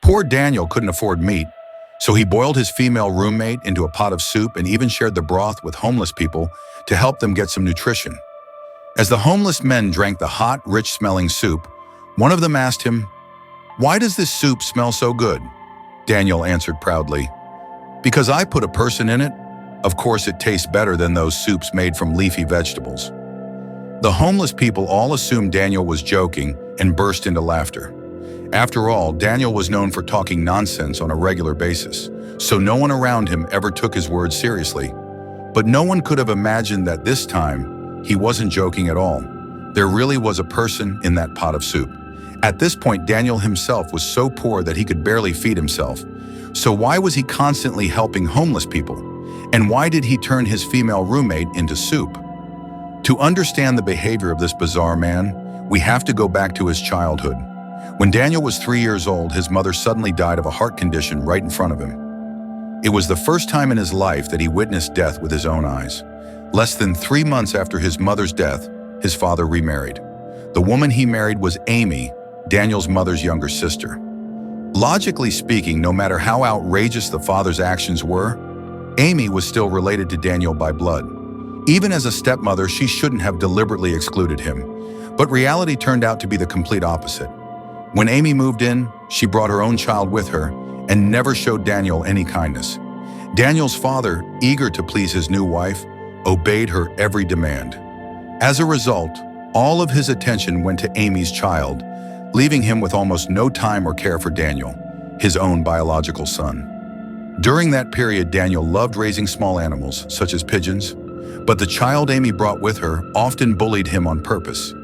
Poor Daniel couldn't afford meat, so he boiled his female roommate into a pot of soup and even shared the broth with homeless people to help them get some nutrition. As the homeless men drank the hot, rich-smelling soup, one of them asked him, "Why does this soup smell so good?" Daniel answered proudly, "Because I put a person in it. Of course it tastes better than those soups made from leafy vegetables." The homeless people all assumed Daniel was joking and burst into laughter. After all, Daniel was known for talking nonsense on a regular basis, so no one around him ever took his words seriously. But no one could have imagined that this time, he wasn't joking at all. There really was a person in that pot of soup. At this point, Daniel himself was so poor that he could barely feed himself. So why was he constantly helping homeless people? And why did he turn his female roommate into soup? To understand the behavior of this bizarre man, we have to go back to his childhood. When Daniel was 3 years old, his mother suddenly died of a heart condition right in front of him. It was the first time in his life that he witnessed death with his own eyes. Less than 3 months after his mother's death, his father remarried. The woman he married was Amy, Daniel's mother's younger sister. Logically speaking, no matter how outrageous the father's actions were, Amy was still related to Daniel by blood. Even as a stepmother, she shouldn't have deliberately excluded him. But reality turned out to be the complete opposite. When Amy moved in, she brought her own child with her and never showed Daniel any kindness. Daniel's father, eager to please his new wife, obeyed her every demand. As a result, all of his attention went to Amy's child, leaving him with almost no time or care for Daniel, his own biological son. During that period, Daniel loved raising small animals, such as pigeons, but the child Amy brought with her often bullied him on purpose,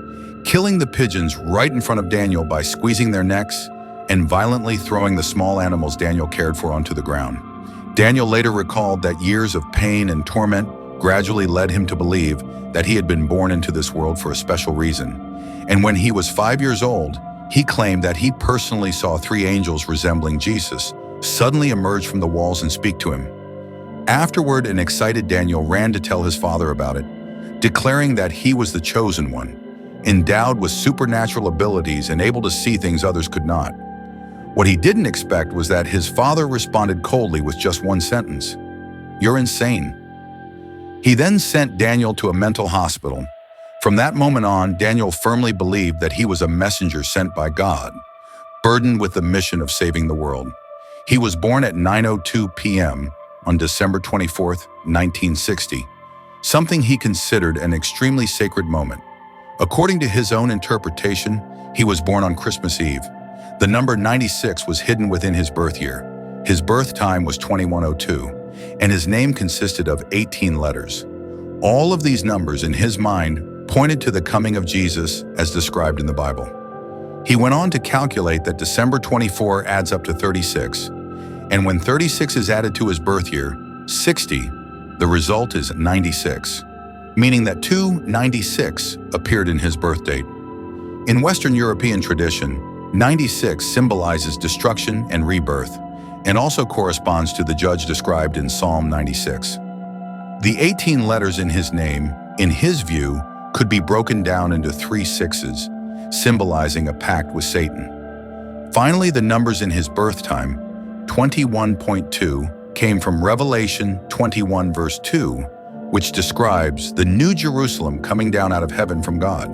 killing the pigeons right in front of Daniel by squeezing their necks and violently throwing the small animals Daniel cared for onto the ground. Daniel later recalled that years of pain and torment gradually led him to believe that he had been born into this world for a special reason. And when he was 5 years old, he claimed that he personally saw 3 angels resembling Jesus suddenly emerge from the walls and speak to him. Afterward, an excited Daniel ran to tell his father about it, declaring that he was the chosen one, endowed with supernatural abilities and able to see things others could not. What he didn't expect was that his father responded coldly with just one sentence: "You're insane." He then sent Daniel to a mental hospital. From that moment on, Daniel firmly believed that he was a messenger sent by God, burdened with the mission of saving the world. He was born at 9:02 p.m. on December 24, 1960, something he considered an extremely sacred moment. According to his own interpretation, he was born on Christmas Eve. The number 96 was hidden within his birth year. His birth time was 2102, and his name consisted of 18 letters. All of these numbers in his mind pointed to the coming of Jesus as described in the Bible. He went on to calculate that December 24 adds up to 36, and when 36 is added to his birth year, 60, the result is 96, meaning that 296 appeared in his birth date. In Western European tradition, 96 symbolizes destruction and rebirth, and also corresponds to the judge described in Psalm 96. The 18 letters in his name, in his view, could be broken down into 3 sixes, symbolizing a pact with Satan. Finally, the numbers in his birth time, 21.2, came from Revelation 21 verse 2, which describes the New Jerusalem coming down out of heaven from God.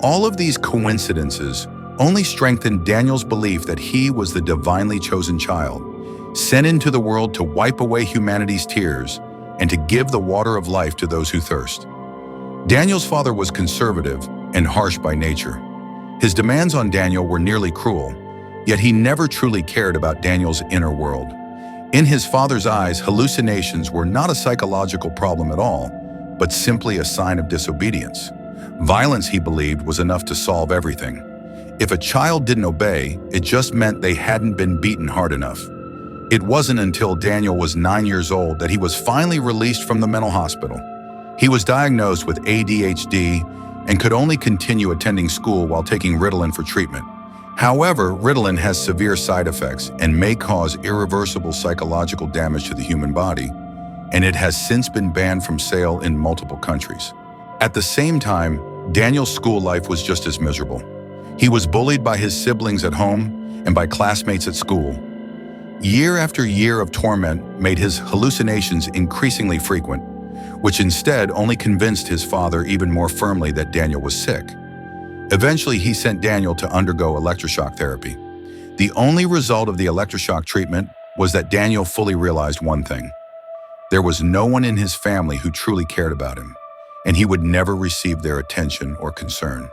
All of these coincidences only strengthened Daniel's belief that he was the divinely chosen child, sent into the world to wipe away humanity's tears and to give the water of life to those who thirst. Daniel's father was conservative and harsh by nature. His demands on Daniel were nearly cruel, yet he never truly cared about Daniel's inner world. In his father's eyes, hallucinations were not a psychological problem at all, but simply a sign of disobedience. Violence, he believed, was enough to solve everything. If a child didn't obey, it just meant they hadn't been beaten hard enough. It wasn't until Daniel was 9 years old that he was finally released from the mental hospital. He was diagnosed with ADHD and could only continue attending school while taking Ritalin for treatment. However, Ritalin has severe side effects and may cause irreversible psychological damage to the human body, and it has since been banned from sale in multiple countries. At the same time, Daniel's school life was just as miserable. He was bullied by his siblings at home and by classmates at school. Year after year of torment made his hallucinations increasingly frequent, which instead only convinced his father even more firmly that Daniel was sick. Eventually, he sent Daniel to undergo electroshock therapy. The only result of the electroshock treatment was that Daniel fully realized one thing. There was no one in his family who truly cared about him, and he would never receive their attention or concern.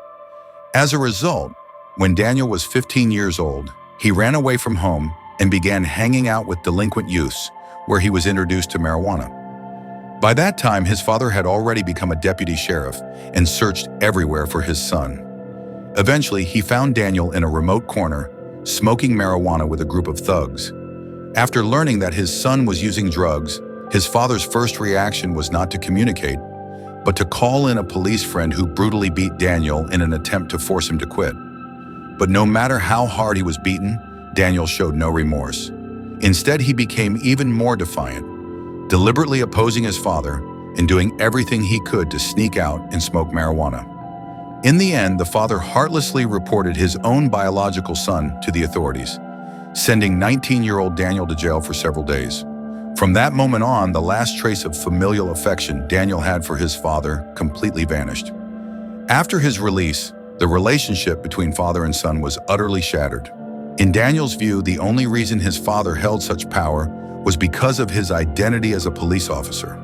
As a result, when Daniel was 15 years old, he ran away from home and began hanging out with delinquent youths, where he was introduced to marijuana. By that time, his father had already become a deputy sheriff and searched everywhere for his son. Eventually, he found Daniel in a remote corner, smoking marijuana with a group of thugs. After learning that his son was using drugs, his father's first reaction was not to communicate, but to call in a police friend who brutally beat Daniel in an attempt to force him to quit. But no matter how hard he was beaten, Daniel showed no remorse. Instead, he became even more defiant, deliberately opposing his father and doing everything he could to sneak out and smoke marijuana. In the end, the father heartlessly reported his own biological son to the authorities, sending 19-year-old Daniel to jail for several days. From that moment on, the last trace of familial affection Daniel had for his father completely vanished. After his release, the relationship between father and son was utterly shattered. In Daniel's view, the only reason his father held such power was because of his identity as a police officer.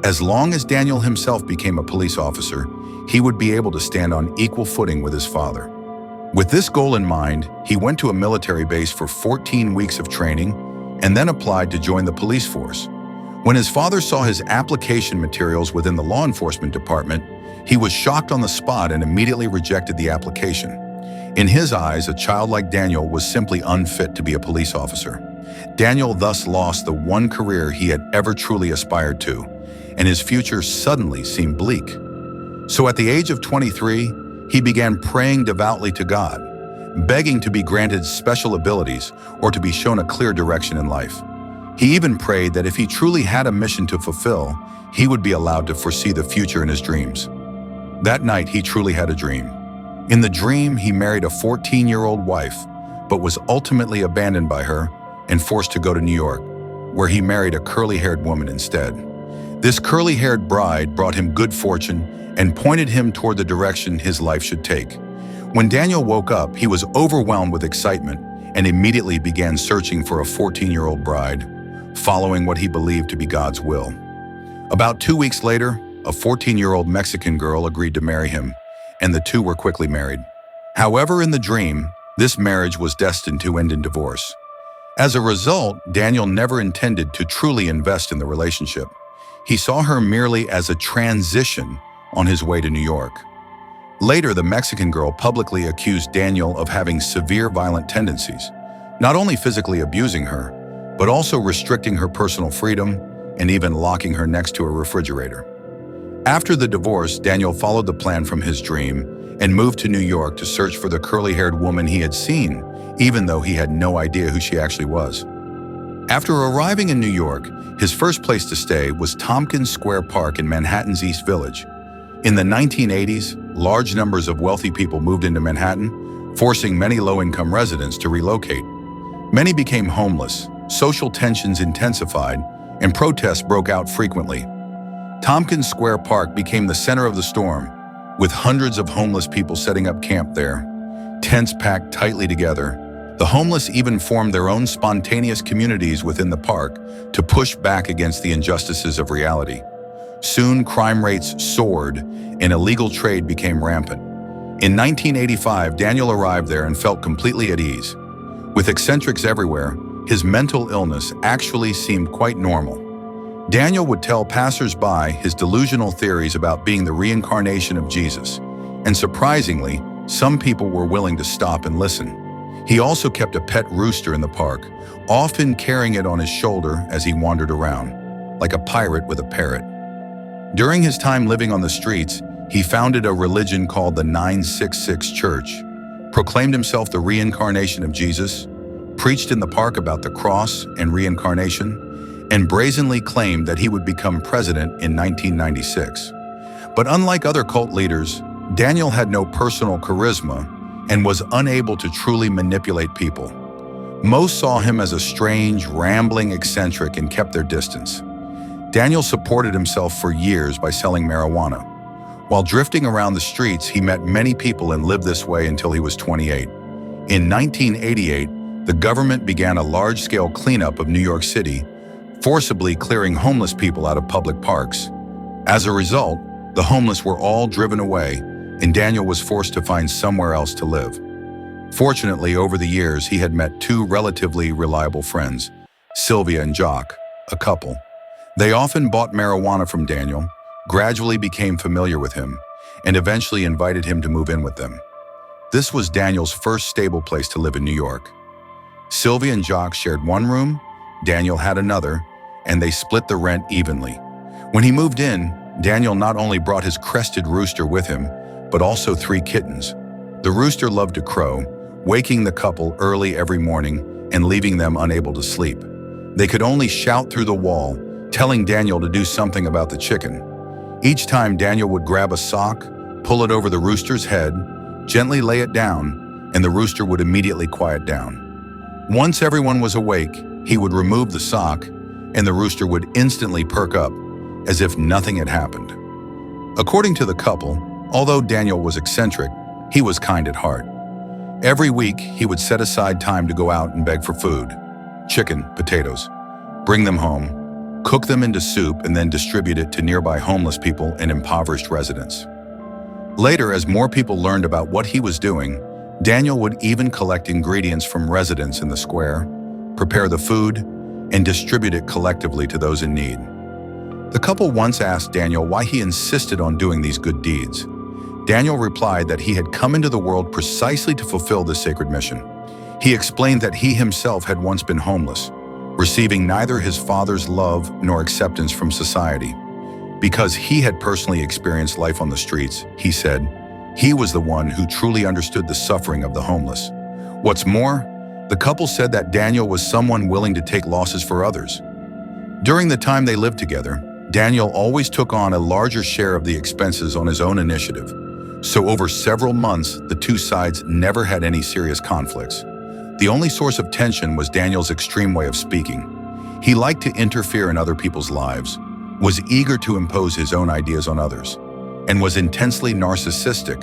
As long as Daniel himself became a police officer, he would be able to stand on equal footing with his father. With this goal in mind, he went to a military base for 14 weeks of training and then applied to join the police force. When his father saw his application materials within the law enforcement department, he was shocked on the spot and immediately rejected the application. In his eyes, a child like Daniel was simply unfit to be a police officer. Daniel thus lost the one career he had ever truly aspired to, and his future suddenly seemed bleak. So at the age of 23, he began praying devoutly to God, begging to be granted special abilities or to be shown a clear direction in life. He even prayed that if he truly had a mission to fulfill, he would be allowed to foresee the future in his dreams. That night, he truly had a dream. In the dream, he married a 14-year-old wife, but was ultimately abandoned by her and forced to go to New York, where he married a curly-haired woman instead. This curly-haired bride brought him good fortune and pointed him toward the direction his life should take. When Daniel woke up, he was overwhelmed with excitement and immediately began searching for a 14-year-old bride, following what he believed to be God's will. About 2 weeks later, a 14-year-old Mexican girl agreed to marry him, and the two were quickly married. However, in the dream, this marriage was destined to end in divorce. As a result, Daniel never intended to truly invest in the relationship. He saw her merely as a transition on his way to New York. Later, the Mexican girl publicly accused Daniel of having severe violent tendencies, not only physically abusing her, but also restricting her personal freedom and even locking her next to a refrigerator. After the divorce, Daniel followed the plan from his dream and moved to New York to search for the curly-haired woman he had seen, even though he had no idea who she actually was. After arriving in New York, his first place to stay was Tompkins Square Park in Manhattan's East Village. In the 1980s, large numbers of wealthy people moved into Manhattan, forcing many low-income residents to relocate. Many became homeless, social tensions intensified, and protests broke out frequently. Tompkins Square Park became the center of the storm, with hundreds of homeless people setting up camp there, tents packed tightly together. The homeless even formed their own spontaneous communities within the park to push back against the injustices of reality. Soon, crime rates soared and illegal trade became rampant. In 1985, Daniel arrived there and felt completely at ease. With eccentrics everywhere, his mental illness actually seemed quite normal. Daniel would tell passers-by his delusional theories about being the reincarnation of Jesus, and surprisingly, some people were willing to stop and listen. He also kept a pet rooster in the park, often carrying it on his shoulder as he wandered around, like a pirate with a parrot. During his time living on the streets, he founded a religion called the 966 Church, proclaimed himself the reincarnation of Jesus, preached in the park about the cross and reincarnation, and brazenly claimed that he would become president in 1996. But unlike other cult leaders, Daniel had no personal charisma and was unable to truly manipulate people. Most saw him as a strange, rambling eccentric and kept their distance. Daniel supported himself for years by selling marijuana. While drifting around the streets, he met many people and lived this way until he was 28. In 1988, the government began a large-scale cleanup of New York City, forcibly clearing homeless people out of public parks. As a result, the homeless were all driven away, and Daniel was forced to find somewhere else to live. Fortunately, over the years, he had met two relatively reliable friends, Sylvia and Jacques, a couple. They often bought marijuana from Daniel, gradually became familiar with him, and eventually invited him to move in with them. This was Daniel's first stable place to live in New York. Sylvia and Jacques shared one room, Daniel had another, and they split the rent evenly. When he moved in, Daniel not only brought his crested rooster with him, but also 3 kittens. The rooster loved to crow, waking the couple early every morning and leaving them unable to sleep. They could only shout through the wall, telling Daniel to do something about the chicken. Each time Daniel would grab a sock, pull it over the rooster's head, gently lay it down, and the rooster would immediately quiet down. Once everyone was awake, he would remove the sock, and the rooster would instantly perk up, as if nothing had happened. According to the couple, although Daniel was eccentric, he was kind at heart. Every week, he would set aside time to go out and beg for food, chicken, potatoes, bring them home, cook them into soup, and then distribute it to nearby homeless people and impoverished residents. Later, as more people learned about what he was doing, Daniel would even collect ingredients from residents in the square, prepare the food, and distribute it collectively to those in need. The couple once asked Daniel why he insisted on doing these good deeds. Daniel replied that he had come into the world precisely to fulfill this sacred mission. He explained that he himself had once been homeless, receiving neither his father's love nor acceptance from society. Because he had personally experienced life on the streets, he said, he was the one who truly understood the suffering of the homeless. What's more, the couple said that Daniel was someone willing to take losses for others. During the time they lived together, Daniel always took on a larger share of the expenses on his own initiative. So over several months, the two sides never had any serious conflicts. The only source of tension was Daniel's extreme way of speaking. He liked to interfere in other people's lives, was eager to impose his own ideas on others, and was intensely narcissistic,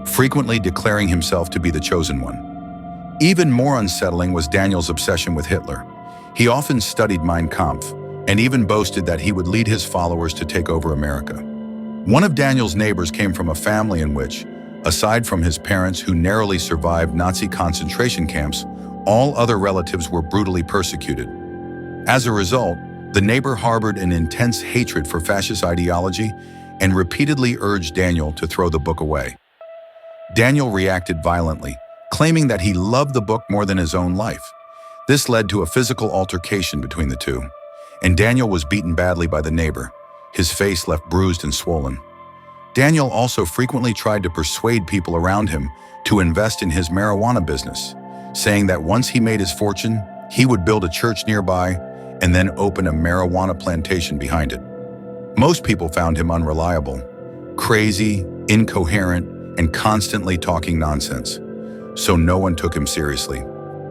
frequently declaring himself to be the chosen one. Even more unsettling was Daniel's obsession with Hitler. He often studied Mein Kampf, and even boasted that he would lead his followers to take over America. One of Daniel's neighbors came from a family in which, aside from his parents who narrowly survived Nazi concentration camps, all other relatives were brutally persecuted. As a result, the neighbor harbored an intense hatred for fascist ideology and repeatedly urged Daniel to throw the book away. Daniel reacted violently, claiming that he loved the book more than his own life. This led to a physical altercation between the two, and Daniel was beaten badly by the neighbor, his face left bruised and swollen. Daniel also frequently tried to persuade people around him to invest in his marijuana business, saying that once he made his fortune, he would build a church nearby and then open a marijuana plantation behind it. Most people found him unreliable, crazy, incoherent, and constantly talking nonsense, so no one took him seriously.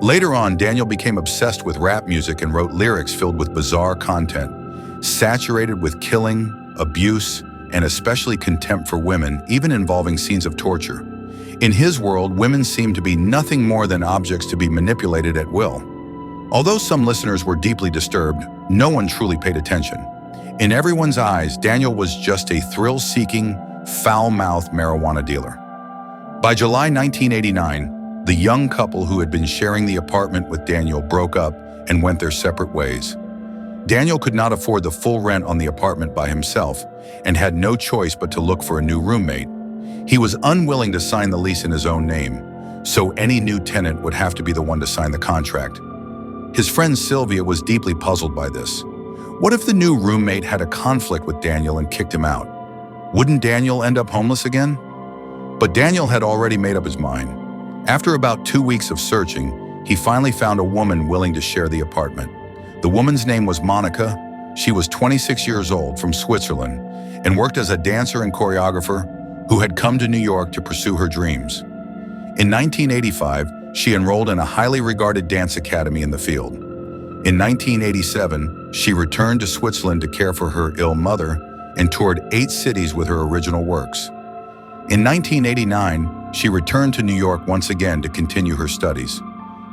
Later on, Daniel became obsessed with rap music and wrote lyrics filled with bizarre content, saturated with killing, abuse, and especially contempt for women, even involving scenes of torture. In his world, women seemed to be nothing more than objects to be manipulated at will. Although some listeners were deeply disturbed, no one truly paid attention. In everyone's eyes, Daniel was just a thrill-seeking, foul-mouthed marijuana dealer. By July 1989, the young couple who had been sharing the apartment with Daniel broke up and went their separate ways. Daniel could not afford the full rent on the apartment by himself and had no choice but to look for a new roommate. He was unwilling to sign the lease in his own name, so any new tenant would have to be the one to sign the contract. His friend Sylvia was deeply puzzled by this. What if the new roommate had a conflict with Daniel and kicked him out? Wouldn't Daniel end up homeless again? But Daniel had already made up his mind. After about 2 weeks of searching, he finally found a woman willing to share the apartment. The woman's name was Monica. She was 26 years old, from Switzerland, and worked as a dancer and choreographer who had come to New York to pursue her dreams. In 1985, she enrolled in a highly regarded dance academy in the field. In 1987, she returned to Switzerland to care for her ill mother and toured 8 cities with her original works. In 1989, she returned to New York once again to continue her studies.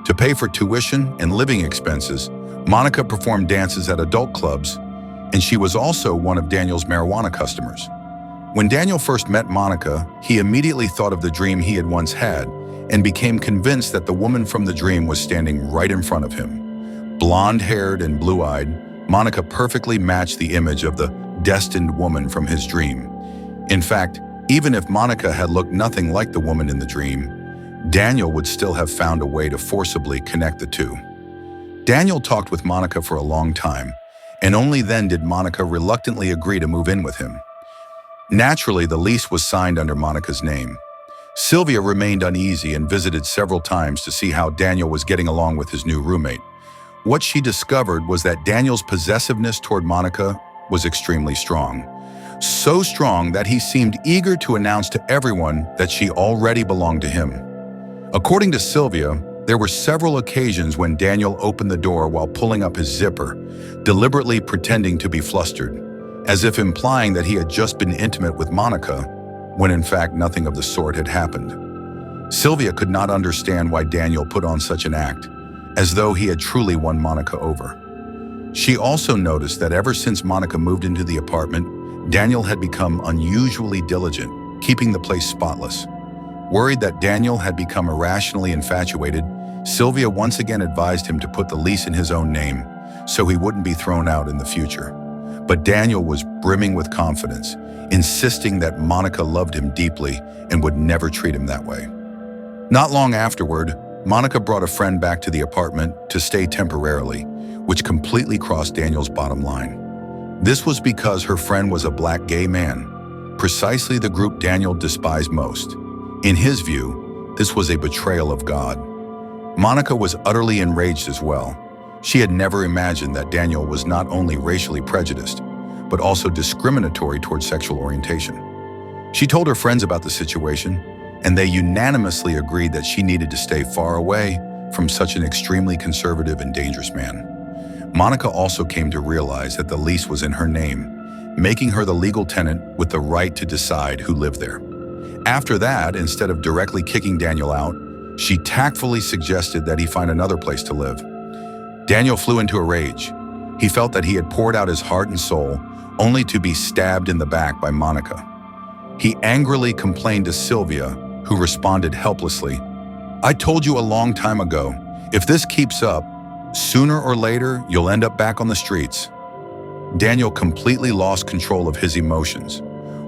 To pay for tuition and living expenses, Monica performed dances at adult clubs, and she was also one of Daniel's marijuana customers. When Daniel first met Monica, he immediately thought of the dream he had once had and became convinced that the woman from the dream was standing right in front of him. Blonde-haired and blue-eyed, Monica perfectly matched the image of the destined woman from his dream. In fact, even if Monica had looked nothing like the woman in the dream, Daniel would still have found a way to forcibly connect the two. Daniel talked with Monica for a long time, and only then did Monica reluctantly agree to move in with him. Naturally, the lease was signed under Monica's name. Sylvia remained uneasy and visited several times to see how Daniel was getting along with his new roommate. What she discovered was that Daniel's possessiveness toward Monica was extremely strong. So strong that he seemed eager to announce to everyone that she already belonged to him. According to Sylvia, there were several occasions when Daniel opened the door while pulling up his zipper, deliberately pretending to be flustered, as if implying that he had just been intimate with Monica, when in fact nothing of the sort had happened. Sylvia could not understand why Daniel put on such an act, as though he had truly won Monica over. She also noticed that ever since Monica moved into the apartment, Daniel had become unusually diligent, keeping the place spotless. Worried that Daniel had become irrationally infatuated, Sylvia once again advised him to put the lease in his own name, so he wouldn't be thrown out in the future. But Daniel was brimming with confidence, insisting that Monica loved him deeply and would never treat him that way. Not long afterward, Monica brought a friend back to the apartment to stay temporarily, which completely crossed Daniel's bottom line. This was because her friend was a black gay man, precisely the group Daniel despised most. In his view, this was a betrayal of God. Monica was utterly enraged as well. She had never imagined that Daniel was not only racially prejudiced, but also discriminatory towards sexual orientation. She told her friends about the situation, and they unanimously agreed that she needed to stay far away from such an extremely conservative and dangerous man. Monica also came to realize that the lease was in her name, making her the legal tenant with the right to decide who lived there. After that, instead of directly kicking Daniel out, she tactfully suggested that he find another place to live. Daniel flew into a rage. He felt that he had poured out his heart and soul, only to be stabbed in the back by Monica. He angrily complained to Sylvia, who responded helplessly, "I told you a long time ago, if this keeps up, sooner or later you'll end up back on the streets." Daniel completely lost control of his emotions.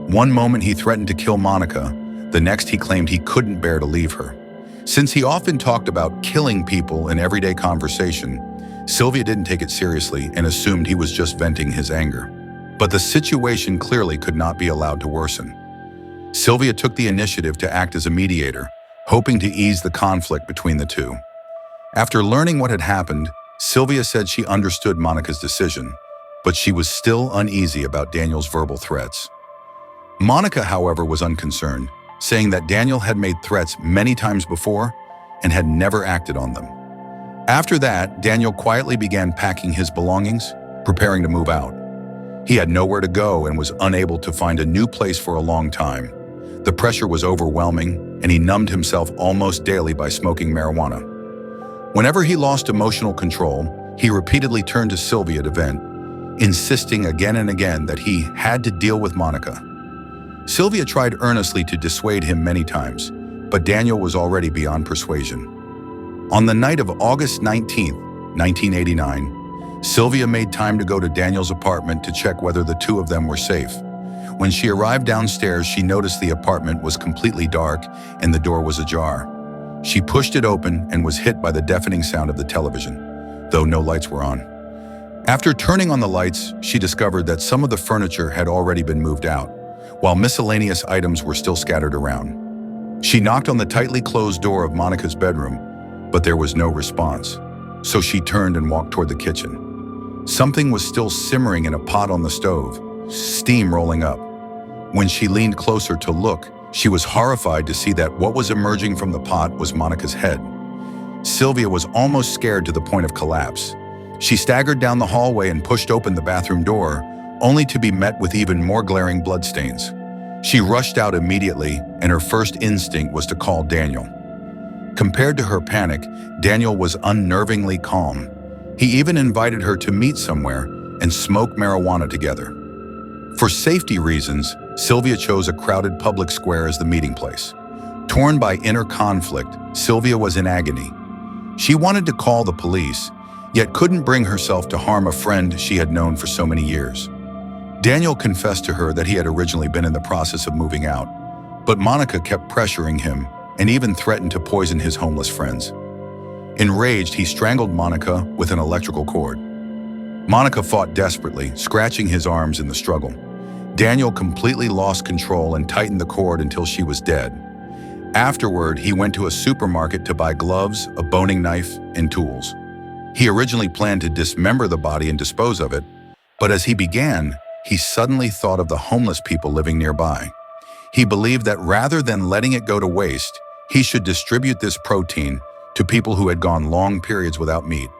One moment he threatened to kill Monica, the next he claimed he couldn't bear to leave her. Since he often talked about killing people in everyday conversation, Sylvia didn't take it seriously and assumed he was just venting his anger. But the situation clearly could not be allowed to worsen. Sylvia took the initiative to act as a mediator, hoping to ease the conflict between the two. After learning what had happened, Sylvia said she understood Monica's decision, but she was still uneasy about Daniel's verbal threats. Monica, however, was unconcerned, saying that Daniel had made threats many times before and had never acted on them. After that, Daniel quietly began packing his belongings, preparing to move out. He had nowhere to go and was unable to find a new place for a long time. The pressure was overwhelming, and he numbed himself almost daily by smoking marijuana. Whenever he lost emotional control, he repeatedly turned to Sylvia to vent, insisting again and again that he had to deal with Monica. Sylvia tried earnestly to dissuade him many times, but Daniel was already beyond persuasion. On the night of August 19, 1989, Sylvia made time to go to Daniel's apartment to check whether the two of them were safe. When she arrived downstairs, she noticed the apartment was completely dark and the door was ajar. She pushed it open and was hit by the deafening sound of the television, though no lights were on. After turning on the lights, she discovered that some of the furniture had already been moved out, while miscellaneous items were still scattered around. She knocked on the tightly closed door of Monica's bedroom, but there was no response, so she turned and walked toward the kitchen. Something was still simmering in a pot on the stove, steam rolling up. When she leaned closer to look, She was horrified to see that what was emerging from the pot was Monica's head. Sylvia was almost scared to the point of collapse. She staggered down the hallway and pushed open the bathroom door, only to be met with even more glaring bloodstains. She rushed out immediately, and her first instinct was to call Daniel. Compared to her panic, Daniel was unnervingly calm. He even invited her to meet somewhere and smoke marijuana together. For safety reasons, Sylvia chose a crowded public square as the meeting place. Torn by inner conflict, Sylvia was in agony. She wanted to call the police, yet couldn't bring herself to harm a friend she had known for so many years. Daniel confessed to her that he had originally been in the process of moving out, but Monica kept pressuring him and even threatened to poison his homeless friends. Enraged, he strangled Monica with an electrical cord. Monica fought desperately, scratching his arms in the struggle. Daniel completely lost control and tightened the cord until she was dead. Afterward, he went to a supermarket to buy gloves, a boning knife, and tools. He originally planned to dismember the body and dispose of it, but as he began, he suddenly thought of the homeless people living nearby. He believed that rather than letting it go to waste, he should distribute this protein to people who had gone long periods without meat.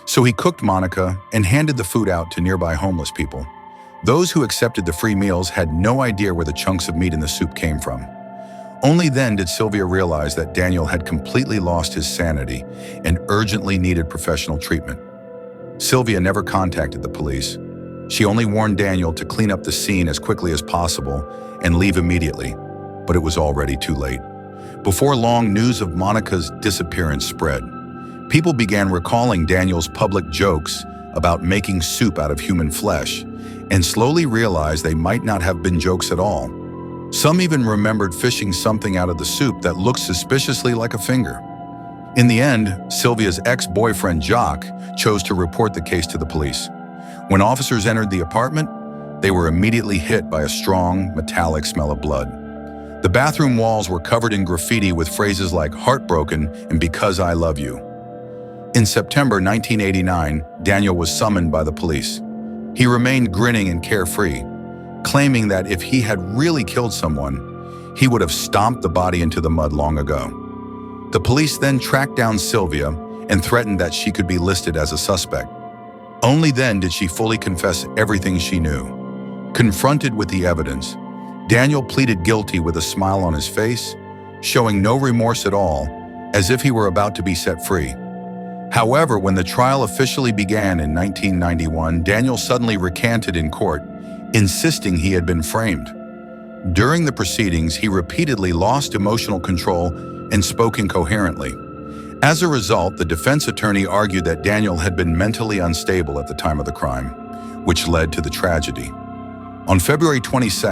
So he cooked Monica and handed the food out to nearby homeless people. Those who accepted the free meals had no idea where the chunks of meat in the soup came from. Only then did Sylvia realize that Daniel had completely lost his sanity and urgently needed professional treatment. Sylvia never contacted the police. She only warned Daniel to clean up the scene as quickly as possible and leave immediately, but it was already too late. Before long, news of Monica's disappearance spread. People began recalling Daniel's public jokes about making soup out of human flesh, and slowly realized they might not have been jokes at all. Some even remembered fishing something out of the soup that looked suspiciously like a finger. In the end, Sylvia's ex-boyfriend Jacques chose to report the case to the police. When officers entered the apartment, they were immediately hit by a strong, metallic smell of blood. The bathroom walls were covered in graffiti with phrases like "heartbroken" and "because I love you." In September 1989, Daniel was summoned by the police. He remained grinning and carefree, claiming that if he had really killed someone, he would have stomped the body into the mud long ago. The police then tracked down Sylvia and threatened that she could be listed as a suspect. Only then did she fully confess everything she knew. Confronted with the evidence, Daniel pleaded guilty with a smile on his face, showing no remorse at all, as if he were about to be set free. However, when the trial officially began in 1991, Daniel suddenly recanted in court, insisting he had been framed. During the proceedings, he repeatedly lost emotional control and spoke incoherently. As a result, the defense attorney argued that Daniel had been mentally unstable at the time of the crime, which led to the tragedy. On February 22,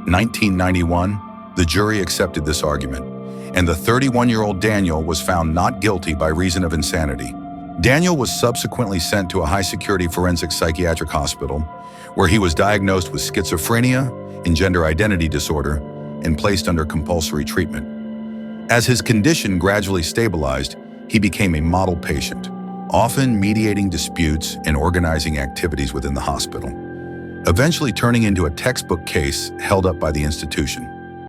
1991, the jury accepted this argument, and the 31-year-old Daniel was found not guilty by reason of insanity. Daniel was subsequently sent to a high-security forensic psychiatric hospital, where he was diagnosed with schizophrenia and gender identity disorder and placed under compulsory treatment. As his condition gradually stabilized, he became a model patient, often mediating disputes and organizing activities within the hospital, eventually turning into a textbook case held up by the institution.